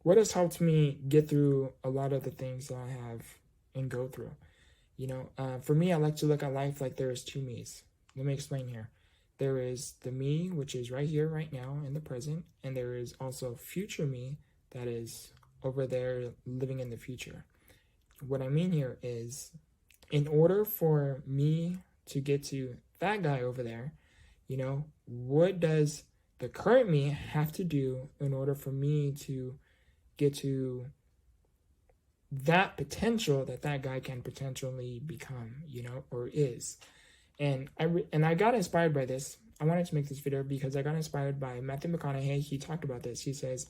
what has helped me get through a lot of the things that I have and go through. For me, I like to look at life like there is two me's. Let me explain here. There is the me, which is right here, right now, in the present, and there is also future me that is over there living in the future. What I mean here is, in order for me to get to that guy over there, what does the current me have to do in order for me to get to that potential that that guy can potentially become, or is. And I got inspired by this. I wanted to make this video because I got inspired by Matthew McConaughey. He talked about this. He says,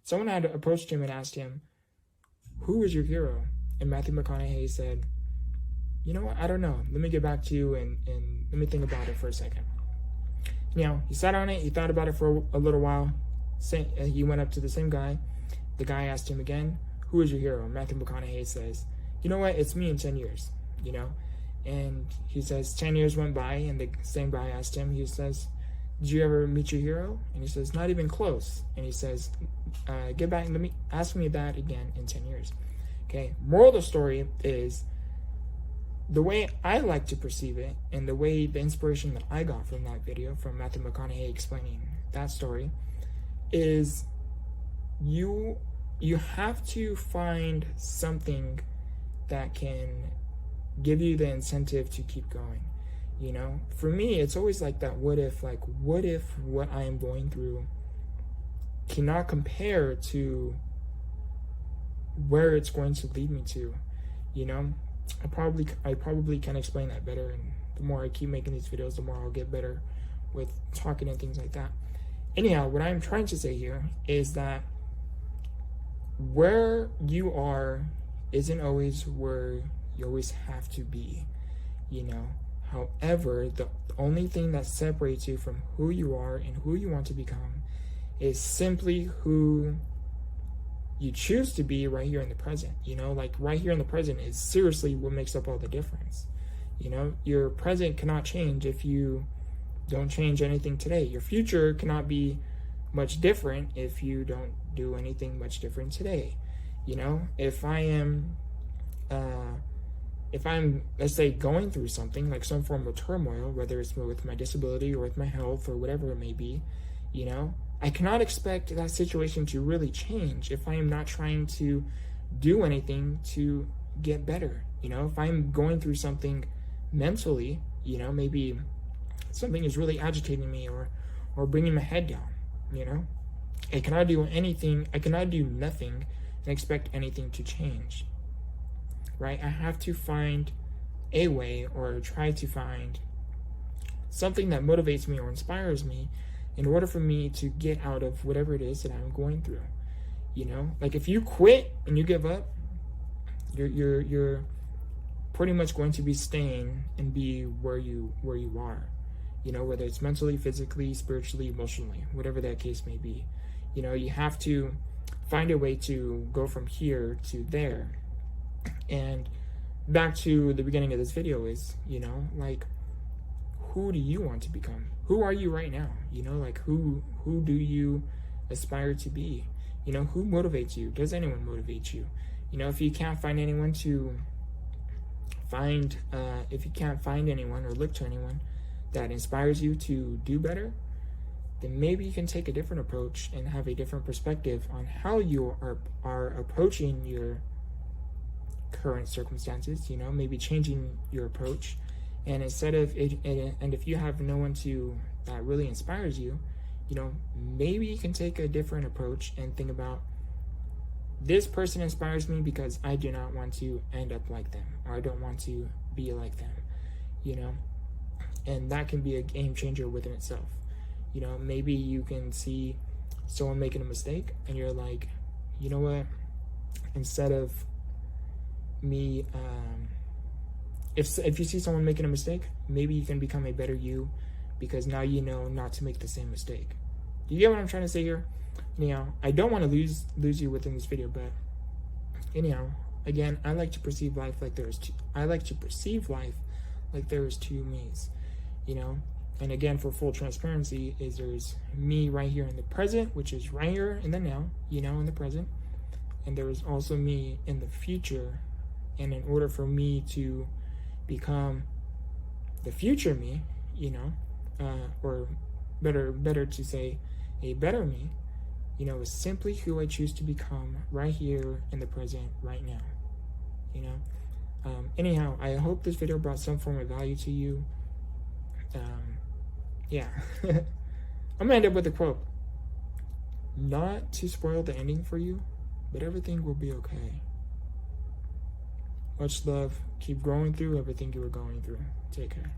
someone had approached him and asked him, who is your hero? And Matthew McConaughey said, you know what? I don't know. Let me get back to you and let me think about it for a second. He sat on it. He thought about it for a little while. He went up to the same guy. The guy asked him again, who is your hero? Matthew McConaughey says, you know what? It's me in 10 years, And he says 10 years went by, and the same guy asked him, he says, did you ever meet your hero? And he says, not even close. And he says, get back, ask me that again in 10 years. Okay, moral of the story is, the way I like to perceive it, and the inspiration that I got from that video, from Matthew McConaughey explaining that story, is you have to find something that can give you the incentive to keep going. For me, it's always like that what if what I am going through cannot compare to where it's going to lead me to. I probably can explain that better, and the more I keep making these videos, the more I'll get better with talking and things like that. Anyhow, what I'm trying to say here is that where you are isn't always where you always have to be, However, the only thing that separates you from who you are and who you want to become is simply who you choose to be right here in the present. Like right here in the present is seriously what makes up all the difference. Your present cannot change if you don't change anything today. Your future cannot be much different if you don't do anything much different today. If I'm, let's say, going through something like some form of turmoil, whether it's with my disability or with my health or whatever it may be, I cannot expect that situation to really change if I am not trying to do anything to get better. If I'm going through something mentally, maybe something is really agitating me or bringing my head down, I cannot do anything, I cannot do nothing and expect anything to change, right? I have to find a way, or try to find something that motivates me or inspires me in order for me to get out of whatever it is that I'm going through. Like if you quit and you give up, you're pretty much going to be staying and be where you are, whether it's mentally, physically, spiritually, emotionally, whatever that case may be. You have to find a way to go from here to there. And back to the beginning of this video is, like, who do you want to become? Who are you right now? Like who do you aspire to be? Who motivates you? Does anyone motivate you? If you can't find anyone to find, if you can't find anyone or look to anyone that inspires you to do better, then maybe you can take a different approach and have a different perspective on how you are approaching your current circumstances. Maybe changing your approach. And instead of it, and if you have no one that really inspires you, maybe you can take a different approach and think about, this person inspires me because I do not want to end up like them, or I don't want to be like them, and that can be a game changer within itself. Maybe you can see someone making a mistake and you're like, you know what, instead of me, if you see someone making a mistake, maybe you can become a better you, because now you know not to make the same mistake. Do you get what I'm trying to say here? Anyhow, I don't want to lose you within this video, but anyhow, again, I like to perceive life like there's two me's, And again, for full transparency, is there's me right here in the present, which is right here in the now, in the present. and there is also me in the future. And in order for me to become the future me, or better to say, a better me, is simply who I choose to become right here in the present, right now. Anyhow, I hope this video brought some form of value to you. Yeah. I'm gonna end up with a quote. Not to spoil the ending for you, but everything will be okay. Much love. Keep growing through everything you are going through. Take care.